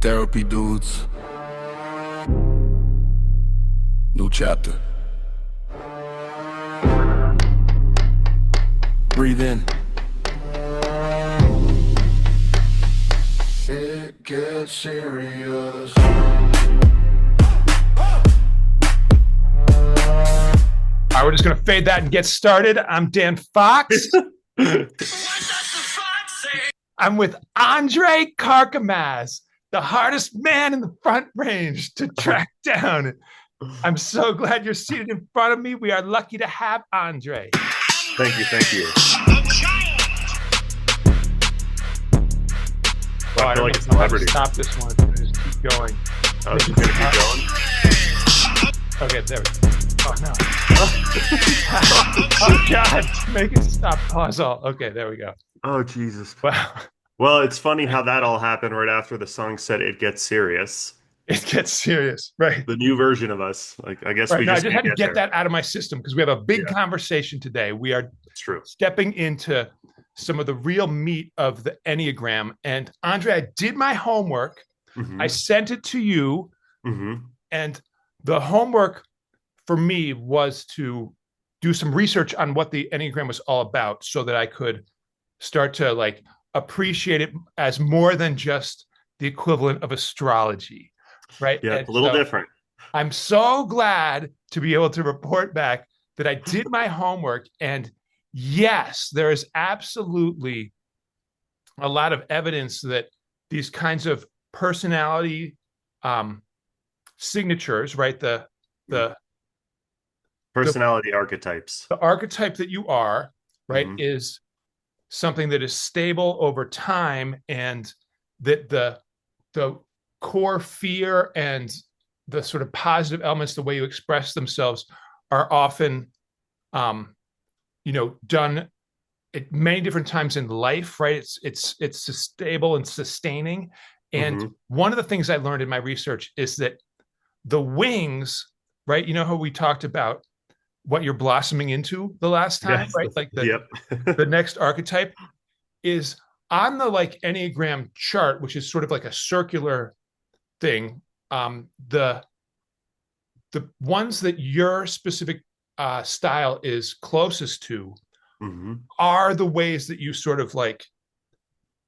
Therapy dudes. New chapter. Breathe in. It gets serious. All right, we're just going to fade that and get started. I'm Dan Fox. I'm with Andre Karkamaz, the hardest man in the Front Range to track down. I'm so glad you're seated in front of me. We are lucky to have Andre. Thank you. Thank you. Well, I feel like it's celebrity. Stop this one. It's going to just keep going. Oh, it's going to keep going? Okay, there we go. Oh, no. Oh, God. Make it stop. Pause all. Okay, there we go. Oh, Jesus. Wow. Well, it's funny how that all happened right after the song said it gets serious. It gets serious, right? The new version of us. Like, I guess right. we No, just I just had to get there. that out of my system because we have a big conversation today. We are stepping into some of the real meat of the Enneagram. And Andre, I did my homework. Mm-hmm. I sent it to you. Mm-hmm. And the homework for me was to do some research on what the Enneagram was all about so that I could start to like appreciate it as more than just the equivalent of astrology, right? Yeah, and a little different. I'm so glad to be able to report back that I did my homework. And yes, there is absolutely a lot of evidence that these kinds of personality signatures, right? The personality archetypes. The archetype that you are, right, mm-hmm. is something that is stable over time, and that the core fear and the sort of positive elements, the way you express themselves, are often, done at many different times in life, right? It's stable and sustaining. And mm-hmm. one of the things I learned in my research is that the wings, right? You know how we talked about what you're blossoming into the last time, yes. Right? Like the next archetype is on the like Enneagram chart, which is sort of like a circular thing. The ones that your specific style is closest to mm-hmm. are the ways that you sort of like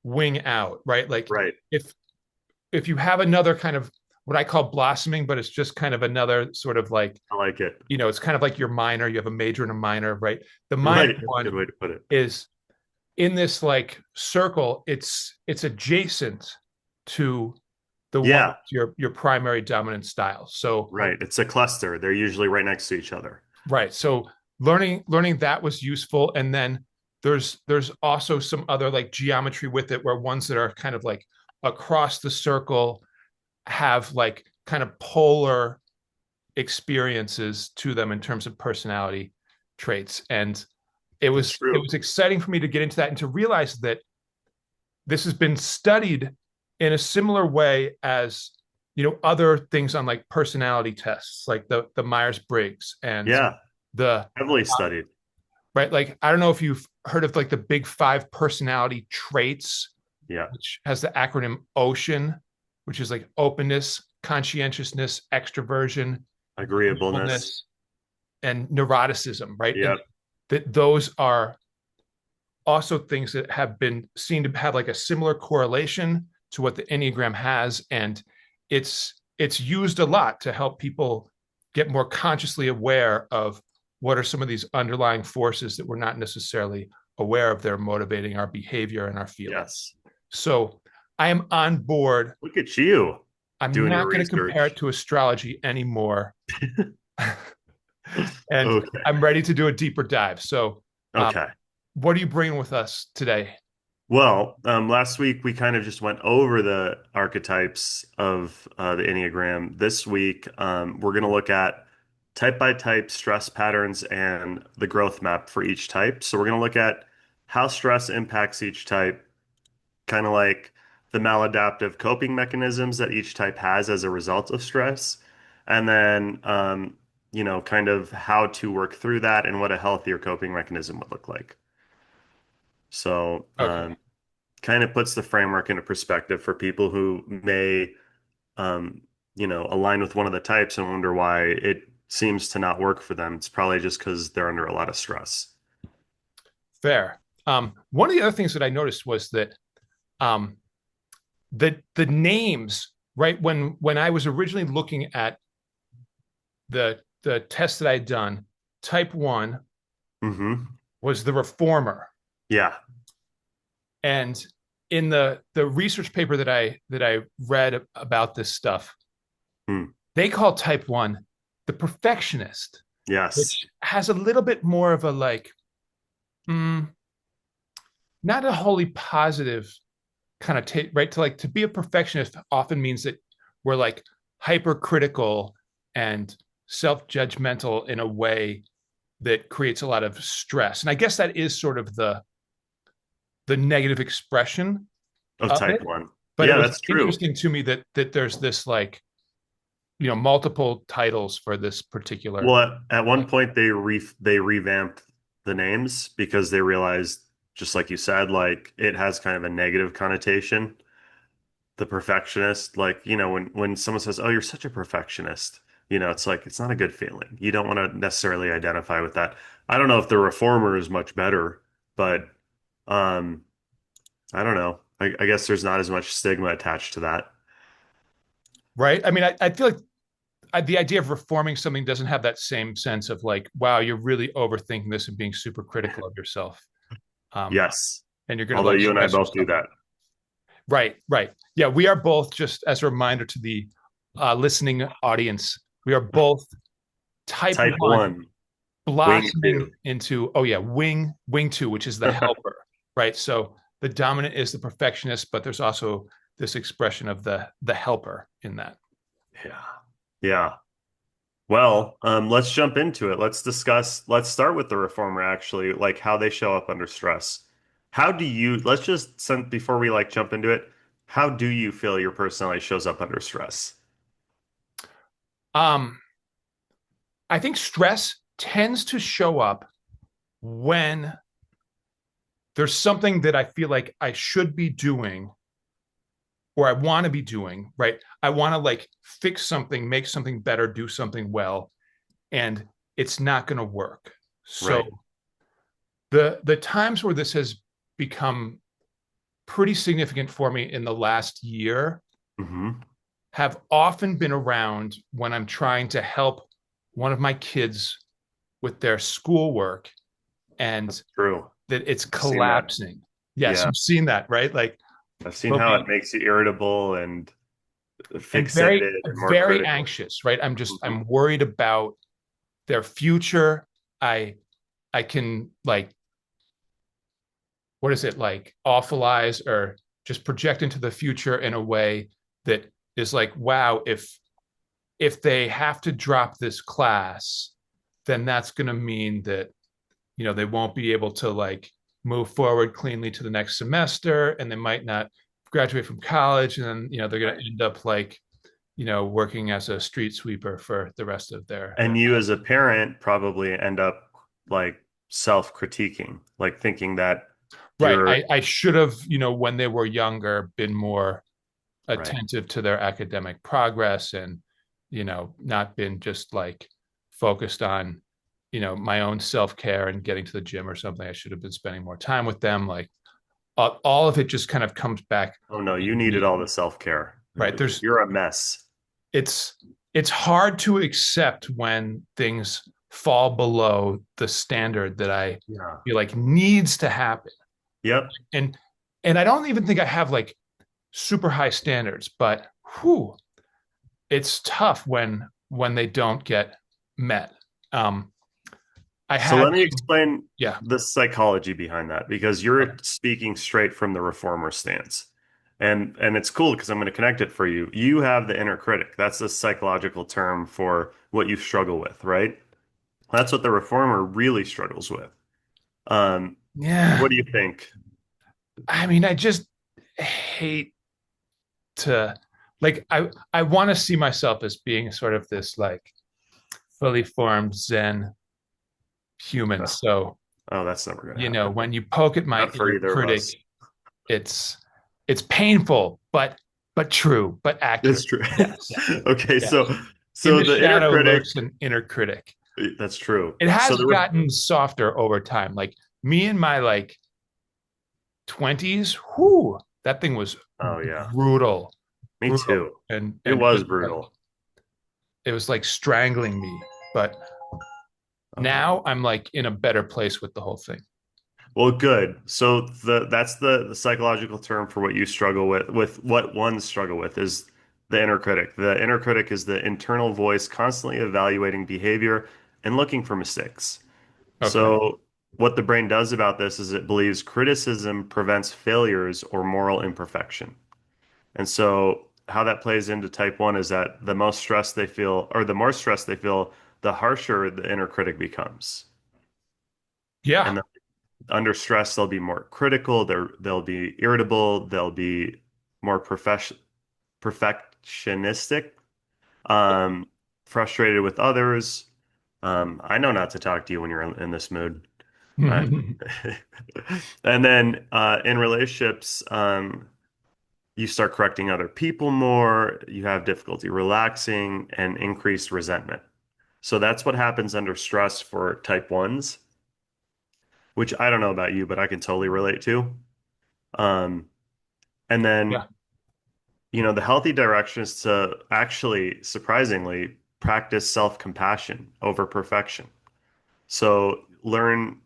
wing out, right? Like if you have another kind of what I call blossoming, but it's just kind of another sort of like, I like it. It's kind of like your minor. You have a major and a minor, right? The minor one good way to put it. Is in this like circle. It's adjacent to the one your primary dominant style. So it's a cluster. They're usually right next to each other. Right. So learning that was useful, and then there's also some other like geometry with it, where ones that are kind of like across the circle have like kind of polar experiences to them in terms of personality traits. And it was exciting for me to get into that and to realize that this has been studied in a similar way as, other things on like personality tests, like the Myers-Briggs and the heavily studied. Right. Like, I don't know if you've heard of like the big 5 personality traits, which has the acronym OCEAN, which is like openness, conscientiousness, extroversion, agreeableness, and neuroticism, right? Yep. That those are also things that have been seen to have like a similar correlation to what the Enneagram has. And it's used a lot to help people get more consciously aware of what are some of these underlying forces that we're not necessarily aware of that are motivating our behavior and our feelings. Yes. So I am on board. Look at you. I'm not going to compare it to astrology anymore. And I'm ready to do a deeper dive. So, what are you bringing with us today? Well, last week we kind of just went over the archetypes of the Enneagram. This week, we're going to look at type by type stress patterns and the growth map for each type. So we're going to look at how stress impacts each type, kind of like the maladaptive coping mechanisms that each type has as a result of stress, and then, kind of how to work through that and what a healthier coping mechanism would look like. So kind of puts the framework into perspective for people who may um, align with one of the types and wonder why it seems to not work for them. It's probably just because they're under a lot of stress. Fair. One of the other things that I noticed was that um, the names, right? When I was originally looking at the test that I'd done, type one Hmm. was the reformer. Yeah. And in the research paper that I read about this stuff, Hmm. they call type one the perfectionist, Yes. which has a little bit more of a like, mm, not a wholly positive kind of right? To like to be a perfectionist often means that we're like hypercritical and self-judgmental in a way that creates a lot of stress. And I guess that is sort of the negative expression Of of it. type one. But it Yeah, was that's true. interesting to me that there's this like, multiple titles for this particular. Well, at one point they revamped the names because they realized, just like you said, like it has kind of a negative connotation. The perfectionist, like, when someone says, "Oh, you're such a perfectionist," it's like it's not a good feeling. You don't want to necessarily identify with that. I don't know if the reformer is much better, but um, I don't know. I guess there's not as much stigma attached to that. Right. I mean, I feel like the idea of reforming something doesn't have that same sense of like, wow, you're really overthinking this and being super critical of yourself. Um, Yes. and you're going to Although like you and I stress both do yourself. that. Right, right. Yeah, we are both, just as a reminder to the listening audience, we are both type Type one one, wing blossoming two. into, oh yeah, wing two, which is the helper, right? So the dominant is the perfectionist, but there's also this expression of the helper in that. Yeah. Yeah. Well, let's jump into it. Let's start with the reformer actually, like how they show up under stress. Let's just before we like jump into it, how do you feel your personality shows up under stress? Um, I think stress tends to show up when there's something that I feel like I should be doing or I want to be doing, right? I want to like fix something, make something better, do something well, and it's not going to work. So Right. the times where this has become pretty significant for me in the last year Hmm. have often been around when I'm trying to help one of my kids with their schoolwork and True. that it's I've seen that. collapsing. Yes, Yeah. you've seen that, right? Like I've seen we'll how it be makes you irritable and and fixated and more very critical. anxious, right? Hmm. I'm worried about their future. I can like, what is it, like awfulize or just project into the future in a way that is like, wow, if they have to drop this class, then that's going to mean that they won't be able to like move forward cleanly to the next semester, and they might not graduate from college, and then they're going Right. to end up like working as a street sweeper for the rest of their And you life. as a parent probably end up like self-critiquing, like thinking that Right. you're I should have, when they were younger, been more right. attentive to their academic progress and, not been just like focused on, my own self-care and getting to the gym or something. I should have been spending more time with them. Like all of it just kind of comes back Oh no, you on needed me. all the self-care. Right. You're a mess. It's it's hard to accept when things fall below the standard that I Yeah. feel like needs to happen. Yep. And I don't even think I have like super high standards, but whew, it's tough when they don't get met. Um, I So had let me explain yeah. the psychology behind that because Okay. you're speaking straight from the reformer stance. And it's cool because I'm going to connect it for you. You have the inner critic. That's a psychological term for what you struggle with, right? That's what the reformer really struggles with. Yeah. What do you think? I mean, I just hate to like I want to see myself as being sort of this like fully formed Zen human. Oh, So, oh, that's never going to happen. when you poke at my Not for inner either of critic, us. it's painful, but but true, but That's accurate. true. Yes, Okay, yes. In so the the inner shadow critic, lurks an inner critic. that's true. It So has the gotten softer over time. Like me in my like 20s, whoo, that thing was oh yeah, brutal, me brutal. too. And It and was brutal. it was like strangling me. But Um, now I'm like in a better place with the whole thing. well, good. So that's the psychological term for what you struggle with what ones struggle with is the inner critic. The inner critic is the internal voice constantly evaluating behavior and looking for mistakes. Okay. So what the brain does about this is it believes criticism prevents failures or moral imperfection. And so how that plays into type one is that the most stress they feel, or the more stress they feel, the harsher the inner critic becomes. Yeah. And then under stress, they'll be more critical, they'll be irritable, they'll be more perfectionistic, um, frustrated with others. I know not to talk to you when you're in this mood. Uh, and then in relationships, you start correcting other people more, you have difficulty relaxing, and increased resentment. So that's what happens under stress for type ones, which I don't know about you, but I can totally relate to. Um, and then, Yeah. the healthy direction is to actually, surprisingly, practice self-compassion over perfection. So learn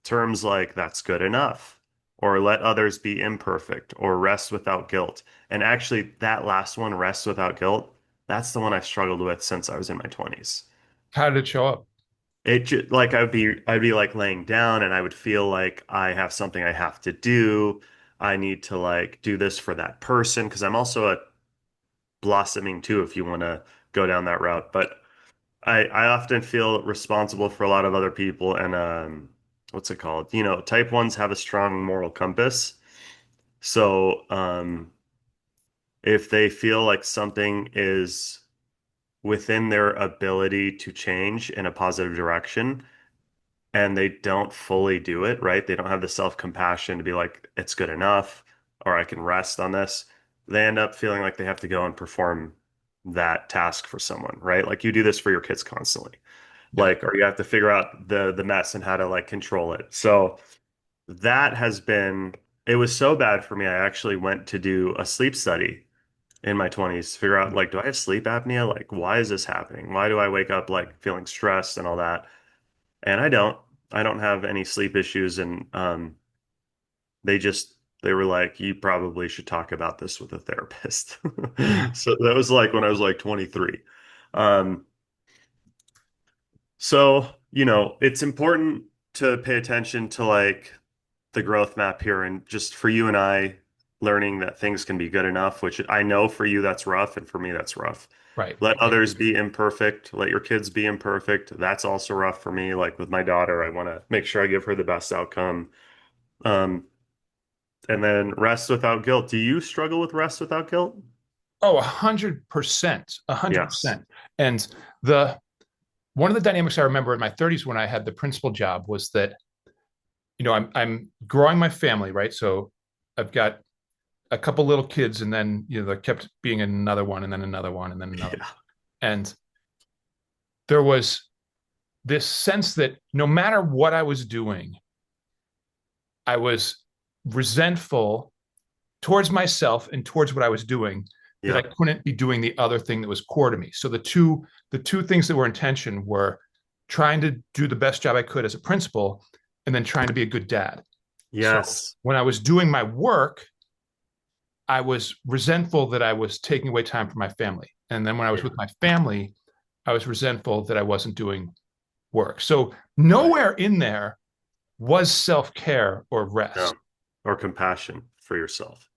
terms like that's good enough, or let others be imperfect, or rest without guilt. And actually, that last one, rest without guilt, that's the one I struggled with since I was in my 20s. How did it show up? It just like I'd be like laying down and I would feel like I have something I have to do. I need to like do this for that person because I'm also a blossoming too if you want to go down that route. But I often feel responsible for a lot of other people and what's it called? Type ones have a strong moral compass. So if they feel like something is within their ability to change in a positive direction and they don't fully do it, right? They don't have the self-compassion to be like, it's good enough or I can rest on this. They end up feeling like they have to go and perform that task for someone, right? Like you do this for your kids constantly. Yeah. Like, or you have to figure out the mess and how to like control it. So that has been, it was so bad for me. I actually went to do a sleep study in my 20s to figure out like, do I have sleep apnea? Like, why is this happening? Why do I wake up like feeling stressed and all that? And I don't. I don't have any sleep issues. And they were like, you probably should talk about this with a therapist. So that was like when I was like 23. Um, so, it's important to pay attention to like the growth map here and just for you and I learning that things can be good enough, which I know for you that's rough and for me that's rough. Right. Let Right. others be imperfect. Let your kids be imperfect. That's also rough for me. Like with my daughter, I want to make sure I give her the best outcome. Um, and then rest without guilt. Do you struggle with rest without guilt? Oh, 100%, a hundred Yes. percent. And the one of the dynamics I remember in my 30s when I had the principal job was that, I'm growing my family, right? So I've got a couple little kids, and then there kept being another one, and then another one, and then another Yeah. one. And there was this sense that no matter what I was doing, I was resentful towards myself and towards what I was doing that I Yeah. couldn't be doing the other thing that was core to me. So the two things that were in tension were trying to do the best job I could as a principal and then trying to be a good dad. So Yes. when I was doing my work, I was resentful that I was taking away time from my family. And then when I was Yeah. with my family, I was resentful that I wasn't doing work. So Right. nowhere in there was self-care or rest. No. Or compassion for yourself.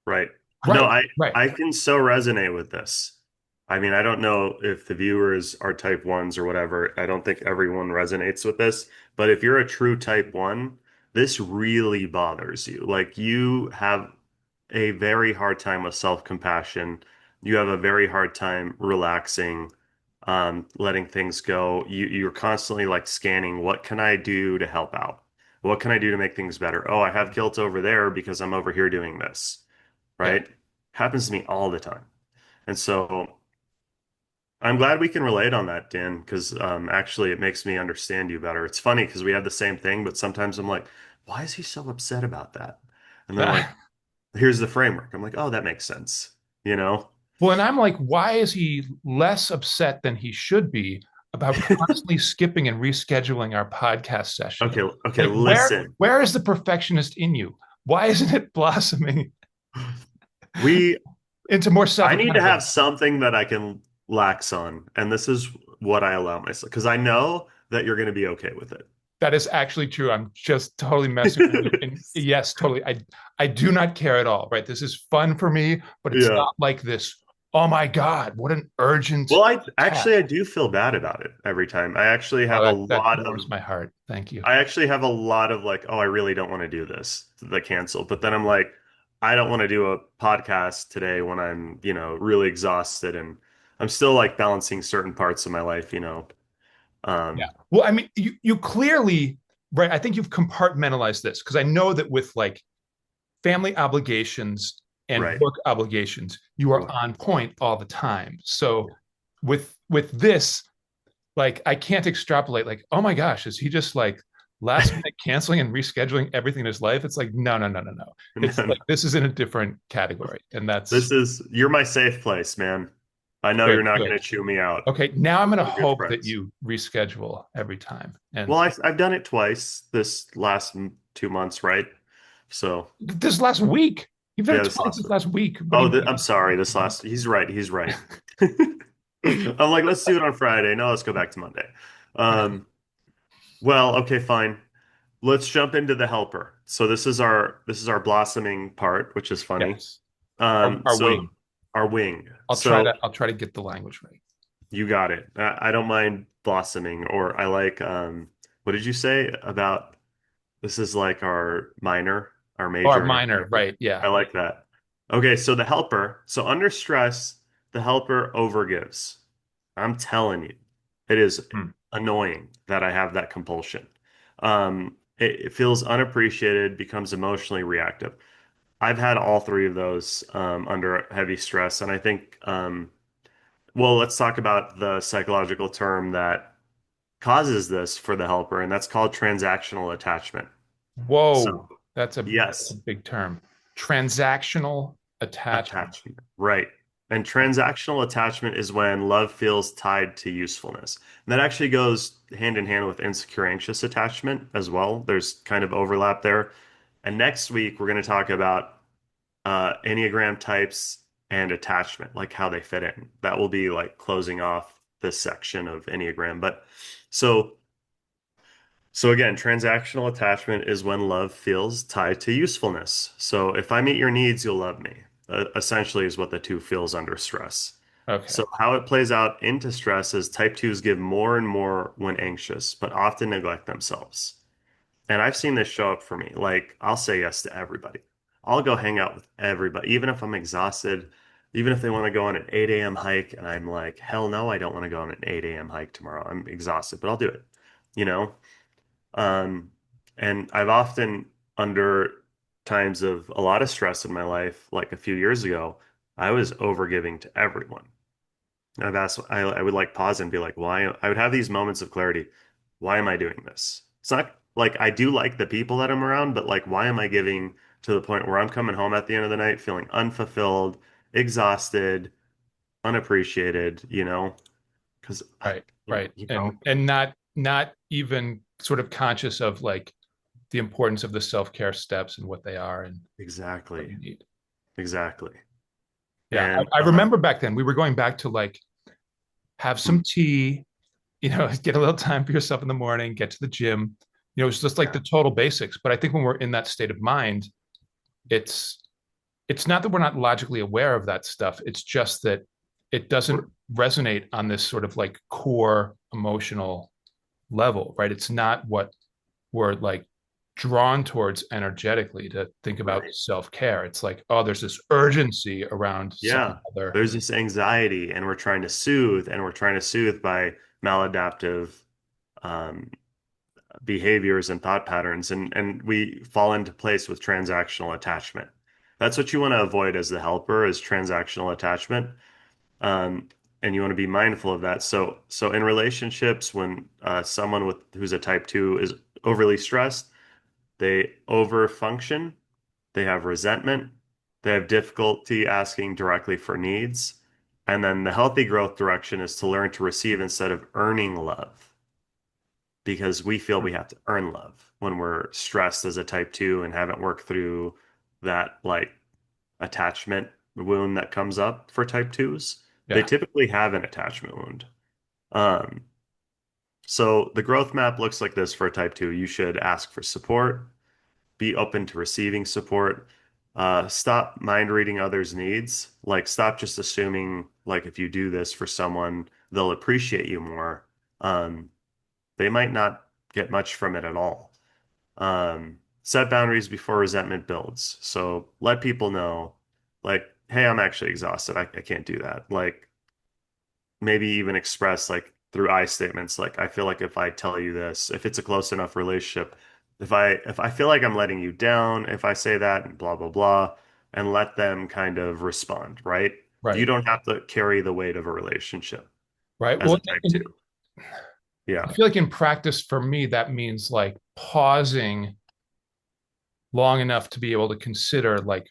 Right. No, Right, I right. I can so resonate with this. I mean, I don't know if the viewers are type ones or whatever. I don't think everyone resonates with this, but if you're a true type one, this really bothers you. Like you have a very hard time with self-compassion. You have a very hard time relaxing, letting things go. You're constantly like scanning, what can I do to help out? What can I do to make things better? Oh, I have guilt over there because I'm over here doing this, Yeah. right? Happens to me all the time. And so I'm glad we can relate on that, Dan, because actually it makes me understand you better. It's funny because we have the same thing, but sometimes I'm like, why is he so upset about that? And they're like, here's the framework. I'm like, oh, that makes sense. You know? Well, and I'm like, why is he less upset than he should be about constantly skipping and rescheduling our podcast session? Okay, okay, Like, listen. where is the perfectionist in you? Why isn't it blossoming We into more I need to have self-accountability? something that I can lax on, and this is what I allow myself because I know that you're going to be okay with That is actually true. I'm just totally messing with you. And it. yes, totally. I do not care at all, right? This is fun for me, but it's Yeah. not like this. Oh my God, what an urgent Well, I task. actually I do feel bad about it every time. Oh, that warms my heart. Thank you. I actually have a lot of like, oh, I really don't want to do this, the cancel. But then I'm like, I don't want to do a podcast today when I'm, really exhausted and I'm still like balancing certain parts of my life. Yeah. Um, Well, I mean, you clearly, right? I think you've compartmentalized this because I know that with like family obligations and right. work obligations, you are Right. on point all the time. So with this, like I can't extrapolate like, oh my gosh, is he just like last minute canceling and rescheduling everything in his life? It's like, no, no, no, no, no. No, It's no. like this is in a different category. And that's You're my safe place, man. I know you're good, not good. going to chew me out. Okay, now I'm gonna We're good hope that friends. you reschedule every time. And Well, I've done it twice this last 2 months, right? So this last week, you've done yeah, it this twice last this week. last week. What do Oh, you I'm mean? sorry. This last, he's right. He's right. I'm like, let's do it on Friday. No, let's go back to Monday. Um, well, okay, fine. Let's jump into the helper. So this is our blossoming part, which is funny. Yes. Our So wing. our wing. I'll try to get the language right. You got it. I don't mind blossoming, or I like what did you say about this is like our minor, our Or major, and our minor, minor. right? Yeah. I like that. Okay, so the helper. So under stress, the helper overgives. I'm telling you, it is Hmm. annoying that I have that compulsion. It feels unappreciated, becomes emotionally reactive. I've had all three of those under heavy stress, and I think well, let's talk about the psychological term that causes this for the helper, and that's called transactional attachment. So, Whoa, that's a yes, big term. Transactional attachment. attachment, right. And transactional attachment is when love feels tied to usefulness. And that actually goes hand in hand with insecure anxious attachment as well. There's kind of overlap there. And next week, we're going to talk about Enneagram types and attachment, like how they fit in. That will be like closing off this section of Enneagram. But so so again, transactional attachment is when love feels tied to usefulness. So if I meet your needs, you'll love me. Essentially is what the two feels under stress. Okay. So how it plays out into stress is type twos give more and more when anxious, but often neglect themselves. And I've seen this show up for me. Like, I'll say yes to everybody. I'll go hang out with everybody, even if I'm exhausted, even if they want to go on an 8 a.m. hike. And I'm like, hell no, I don't want to go on an 8 a.m. hike tomorrow. I'm exhausted, but I'll do it, you know? Um, and I've often, under times of a lot of stress in my life, like a few years ago, I was overgiving to everyone. I've asked, I would like pause and be like, why? I would have these moments of clarity. Why am I doing this? It's not like I do like the people that I'm around, but like, why am I giving to the point where I'm coming home at the end of the night feeling unfulfilled, exhausted, unappreciated, Because I, Right, right. you know, And not even sort of conscious of like the importance of the self-care steps and what they are and what exactly, you need. exactly. Yeah, And I remember back then we were going back to like have hmm, some tea, get a little time for yourself in the morning, get to the gym. It's just like yeah, the total basics. But I think when we're in that state of mind, it's it's not that we're not logically aware of that stuff. It's just that it doesn't resonate on this sort of like core emotional level, right? It's not what we're like drawn towards energetically to think about right. self-care. It's like, oh, there's this urgency around some Yeah, other. there's this anxiety, and we're trying to soothe by maladaptive um, behaviors and thought patterns, and we fall into place with transactional attachment. That's what you want to avoid as the helper is transactional attachment. Um, and you want to be mindful of that. So in relationships, when someone with who's a type two is overly stressed, they over function, they have resentment, they have difficulty asking directly for needs. And then the healthy growth direction is to learn to receive instead of earning love, because we feel we have to earn love when we're stressed as a type two and haven't worked through that like attachment wound that comes up for type twos. They Yeah. typically have an attachment wound. Um, so the growth map looks like this for a type two. You should ask for support, be open to receiving support, stop mind reading others' needs. Like, stop just assuming, like, if you do this for someone, they'll appreciate you more. Um, they might not get much from it at all. Set boundaries before resentment builds. So let people know, like, hey, I'm actually exhausted. I can't do that. Like, maybe even express, like, through I statements, like, I feel like if I tell you this, if it's a close enough relationship, if I feel like I'm letting you down, if I say that and blah blah blah, and let them kind of respond, right? You Right. don't have to carry the weight of a relationship Right. as Well, a type two. and I Yeah. feel like in practice for me, that means like pausing long enough to be able to consider like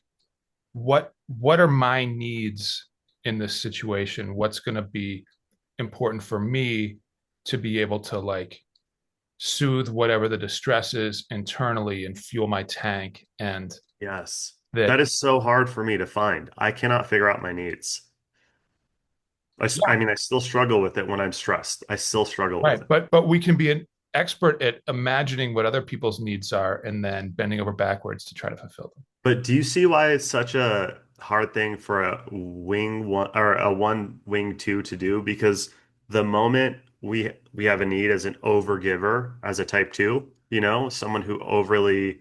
what are my needs in this situation? What's going to be important for me to be able to like soothe whatever the distress is internally and fuel my tank and Yes. that That is so hard for me to find. I cannot figure out my needs. I yeah, mean, I still struggle with it when I'm stressed. I still struggle with right, it. but we can be an expert at imagining what other people's needs are and then bending over backwards to try to fulfill them. But do you see why it's such a hard thing for a wing one or a one wing two to do? Because the moment we have a need as an overgiver, as a type two, someone who overly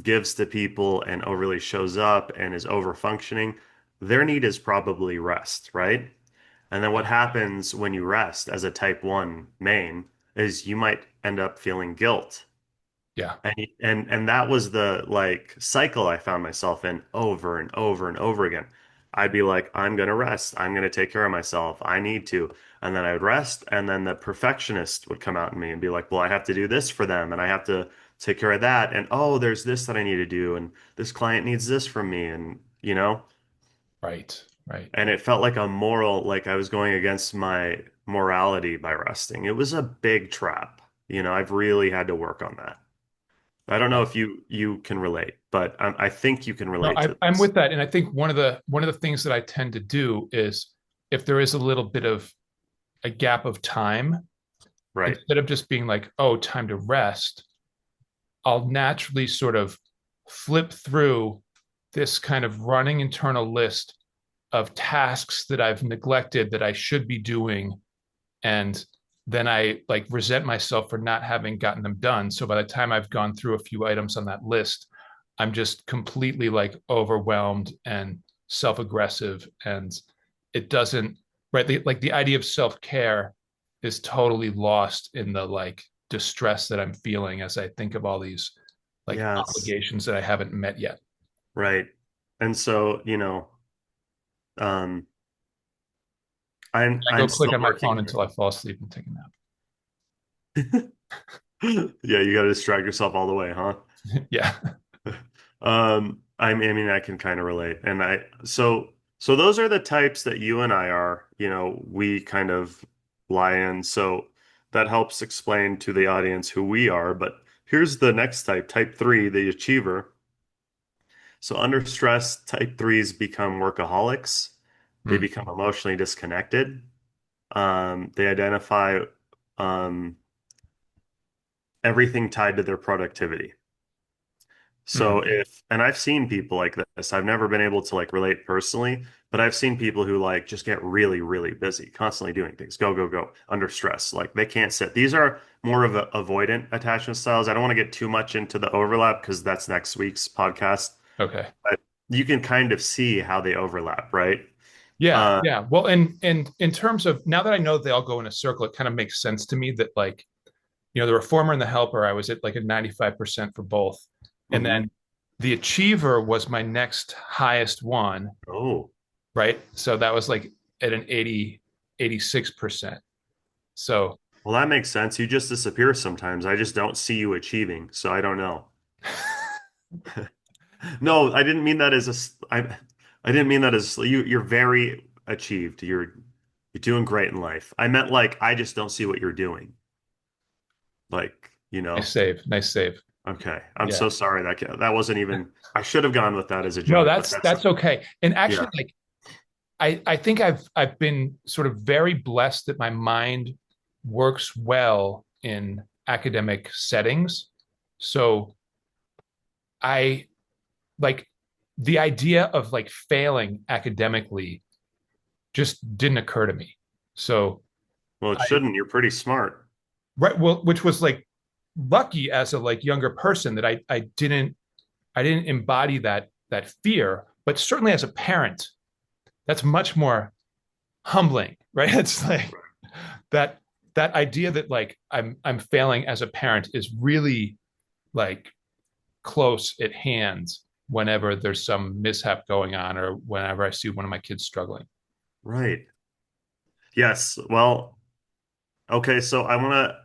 gives to people and overly shows up and is over functioning, their need is probably rest, right? And then what happens when you rest as a type one main is you might end up feeling guilt. Yeah, And that was the like cycle I found myself in over and over and over again. I'd be like, I'm gonna rest. I'm gonna take care of myself. I need to. And then I would rest, and then the perfectionist would come out in me and be like, well, I have to do this for them, and I have to take care of that. And oh, there's this that I need to do, and this client needs this from me, and. right, right. And it felt like a moral, like I was going against my morality by resting. It was a big trap. I've really had to work on that. I don't know if you can relate, but I think you can No, relate I, to I'm this. with that, and I think one of the things that I tend to do is if there is a little bit of a gap of time, Right. instead of just being like, oh, time to rest, I'll naturally sort of flip through this kind of running internal list of tasks that I've neglected that I should be doing. And then I like resent myself for not having gotten them done. So by the time I've gone through a few items on that list, I'm just completely like overwhelmed and self-aggressive. And it doesn't, right? Like the idea of self-care is totally lost in the like distress that I'm feeling as I think of all these like Yes. obligations that I haven't met yet. Right. And so, um, I'm I go I'm click still on my phone working until I fall asleep and take a nap. here. Yeah, you got to distract yourself all the way, huh? Yeah. I mean, I can kind of relate. And so those are the types that you and I are, we kind of lie in. So that helps explain to the audience who we are. But here's the next type, type three, the achiever. So under stress, type threes become workaholics. They Mm. become emotionally disconnected. They identify um, everything tied to their productivity. So Mm. and I've seen people like this. I've never been able to like relate personally, but I've seen people who like just get really, really busy, constantly doing things, go, go, go, under stress. Like they can't sit. These are more of a avoidant attachment styles. I don't want to get too much into the overlap because that's next week's podcast, Okay. but you can kind of see how they overlap, right? Yeah, Uh, yeah. Well, and in terms of now that I know they all go in a circle, it kind of makes sense to me that like, the reformer and the helper, I was at like a 95% for both. And then mhm. The achiever was my next highest one, Oh, right? So that was like at an 86%. So well, that makes sense. You just disappear sometimes. I just don't see you achieving, so I don't know. No, I didn't mean that as I didn't mean that as you're very achieved. You're doing great in life. I meant like I just don't see what you're doing. Like, nice save, nice save. okay. I'm Yeah. so sorry that wasn't even I should have gone with that as a No, joke, but that's okay. And actually, yeah. like I think I've been sort of very blessed that my mind works well in academic settings. So I like the idea of like failing academically just didn't occur to me. So Well, it I shouldn't. You're pretty smart. right, well, which was like lucky as a like younger person that I didn't embody that fear, but certainly as a parent, that's much more humbling, right? It's like that that idea that like I'm failing as a parent is really like close at hand whenever there's some mishap going on or whenever I see one of my kids struggling. Right. Yes. Well, okay, so I want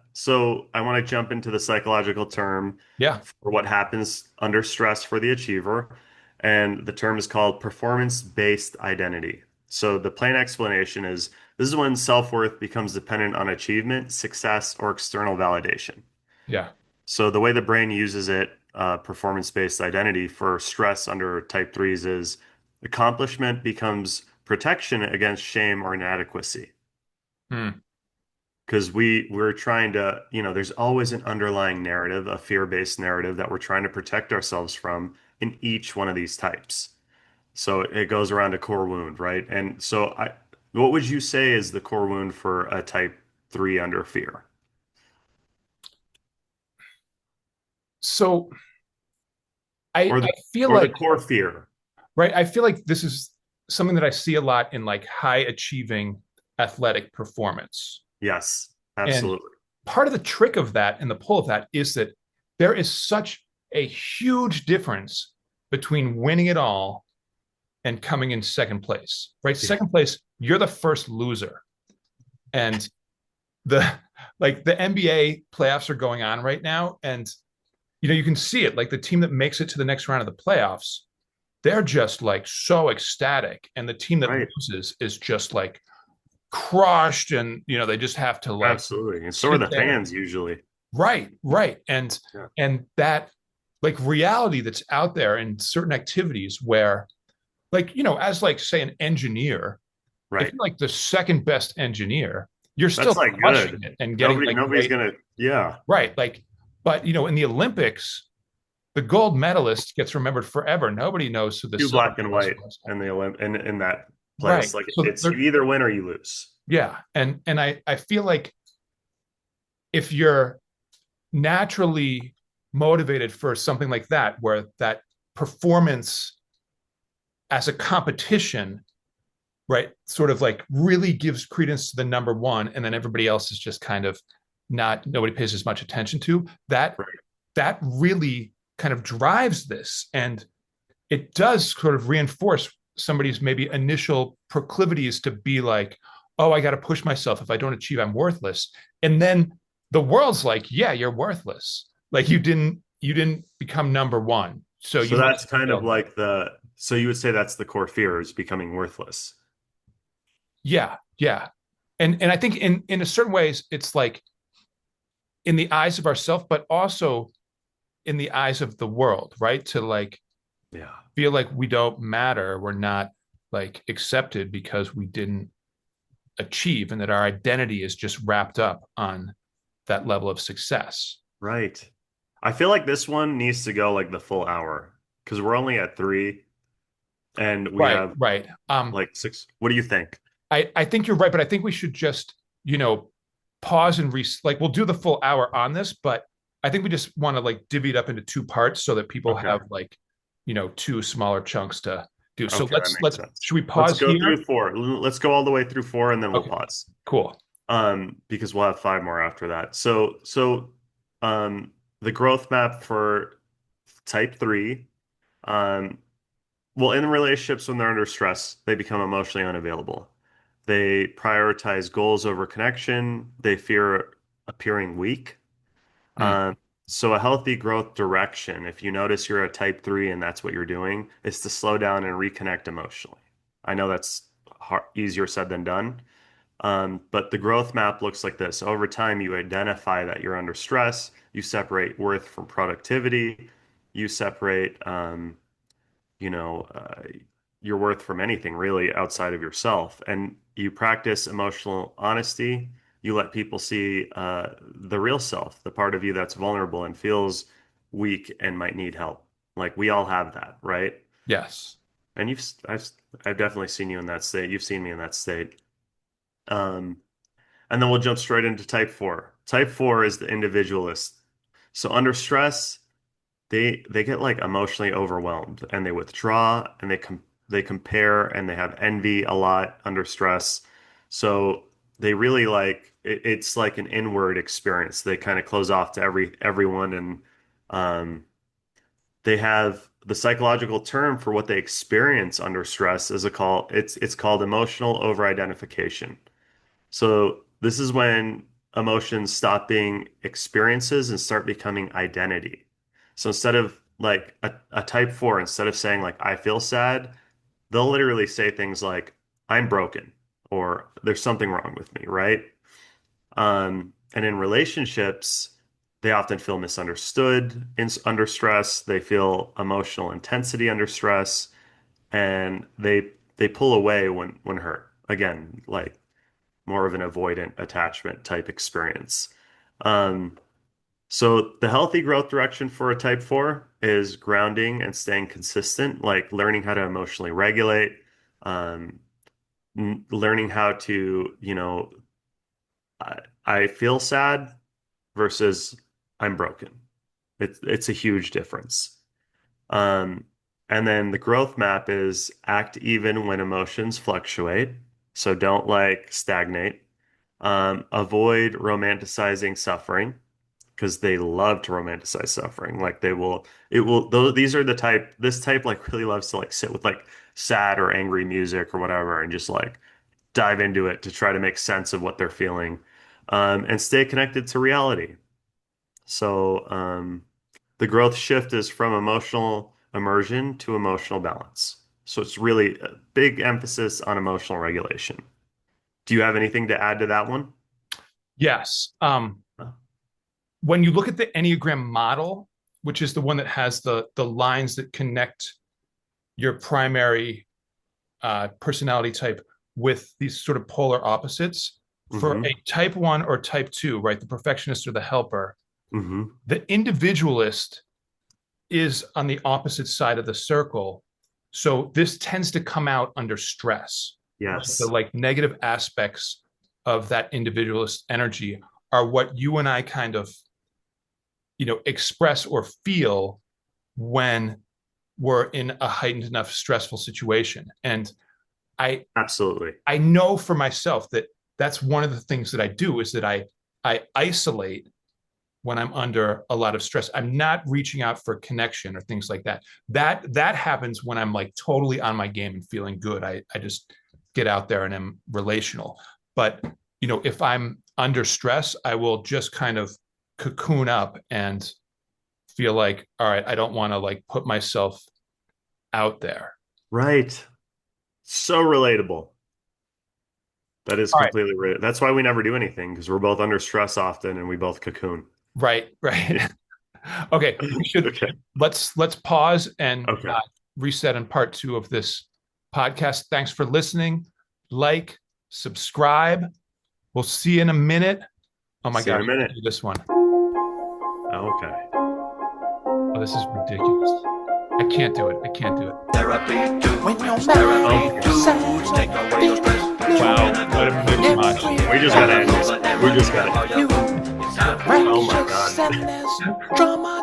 to jump into the psychological term Yeah, for what happens under stress for the achiever, and the term is called performance-based identity. So the plain explanation is this is when self-worth becomes dependent on achievement, success, or external validation. yeah. So the way the brain uses it, performance-based identity for stress under type threes is accomplishment becomes protection against shame or inadequacy. Hmm. Because we're trying to, there's always an underlying narrative, a fear-based narrative that we're trying to protect ourselves from in each one of these types. So it goes around a core wound, right? And so what would you say is the core wound for a type three under fear? So I feel Or the like core fear? right, I feel like this is something that I see a lot in like high achieving athletic performance. Yes, And absolutely. part of the trick of that and the pull of that is that there is such a huge difference between winning it all and coming in second place, right? Yeah, Second place, you're the first loser. And the like the NBA playoffs are going on right now. And you can see it, like the team that makes it to the next round of the playoffs, they're just like so ecstatic. And the team that right. loses is just like crushed and they just have to like Absolutely. And so are sit the there. fans usually. Right. And Yeah. and that like reality that's out there in certain activities where like as like say an engineer, if Right. you're like the second best engineer, you're still That's like crushing good. it and getting like Nobody's great. gonna, yeah. Right, like, but in the Olympics, the gold medalist gets remembered forever. Nobody knows who the Too silver black and medalist white was. in in that place. Right, Like so it's you they're either win or you lose. yeah, and I feel like if you're naturally motivated for something like that, where that performance as a competition, right, sort of like really gives credence to the number one, and then everybody else is just kind of not nobody pays as much attention to that. Right. That really kind of drives this, and it does sort of reinforce somebody's maybe initial proclivities to be like, oh, I got to push myself. If I don't achieve, I'm worthless. And then the world's like, yeah, you're worthless. Like you didn't become number one. So So you that's must kind of fail. like so you would say that's the core fear is becoming worthless. Yeah, yeah. And I think in a certain ways, it's like in the eyes of ourselves, but also in the eyes of the world, right? To like Yeah. feel like we don't matter. We're not like accepted because we didn't achieve and that our identity is just wrapped up on that level of success. Right. I feel like this one needs to go like the full hour because we're only at three and we Right, have right. like six. What do you think? I think you're right, but I think we should just, pause and like we'll do the full hour on this, but I think we just want to like divvy it up into two parts so that people Okay. have like, two smaller chunks to do. So Okay, that let's makes sense. should we Let's pause go here? through four. Let's go all the way through four and then we'll Okay, pause. cool. Because we'll have five more after that. So the growth map for type three Um, well, in relationships, when they're under stress, they become emotionally unavailable. They prioritize goals over connection. They fear appearing weak. Hmm. Um, so a healthy growth direction, if you notice you're a type 3 and that's what you're doing, is to slow down and reconnect emotionally. I know that's easier said than done. But the growth map looks like this. Over time, you identify that you're under stress. You separate worth from productivity. You separate, you know, your worth from anything really outside of yourself. And you practice emotional honesty. You let people see the real self, the part of you that's vulnerable and feels weak and might need help. Like we all have that, right? Yes. And I've definitely seen you in that state. You've seen me in that state. Um, and then we'll jump straight into type 4. Type 4 is the individualist. So under stress, they get like emotionally overwhelmed and they withdraw and they compare and they have envy a lot under stress. So they really it's like an inward experience. They kind of close off to everyone and um, they have the psychological term for what they experience under stress is a call it's called emotional over-identification. So this is when emotions stop being experiences and start becoming identity. So instead of like a type 4, instead of saying like I feel sad, they'll literally say things like I'm broken or there's something wrong with me, right? And in relationships, they often feel misunderstood under stress. They feel emotional intensity under stress, and they pull away when hurt. Again, like more of an avoidant attachment type experience. Um, so the healthy growth direction for a type 4 is grounding and staying consistent, like learning how to emotionally regulate, um, learning how to, I feel sad versus I'm broken. It's a huge difference. Um, and then the growth map is act even when emotions fluctuate. So don't like stagnate. Avoid romanticizing suffering because they love to romanticize suffering. Like these are this type like really loves to like sit with like sad or angry music or whatever and just like dive into it to try to make sense of what they're feeling. And stay connected to reality. So, the growth shift is from emotional immersion to emotional balance. So it's really a big emphasis on emotional regulation. Do you have anything to add to that one? Yes. When you look at the Enneagram model, which is the one that has the lines that connect your primary personality type with these sort of polar opposites, for Mm-hmm. a type 1 or type 2, right, the perfectionist or the helper, Mm-hmm. the individualist is on the opposite side of the circle. So this tends to come out under stress. Right? The Yes. like negative aspects of that individualist energy are what you and I kind of, express or feel when we're in a heightened enough stressful situation. And I Absolutely. I know for myself that that's one of the things that I do is that I isolate when I'm under a lot of stress. I'm not reaching out for connection or things like that. That happens when I'm like totally on my game and feeling good. I just get out there and am relational. But if I'm under stress, I will just kind of cocoon up and feel like, all right, I don't want to like put myself out there. Right. So relatable. That is All right. completely right. That's why we never do anything because we're both under stress often and we both cocoon. Right, right. Yeah. Okay, we should Okay. let's pause and Okay. reset in part 2 of this podcast. Thanks for listening. Like, subscribe. We'll see you in a minute. Oh my See you in gosh, a minute. do this one. Okay. Oh, this is ridiculous. I can't do it. I can't do it. Therapy dudes, When your Oh, mind decides take away your stress. Wow, what a mishmash. we just gotta end this. We just gotta. you Oh my righteous God. and there's drama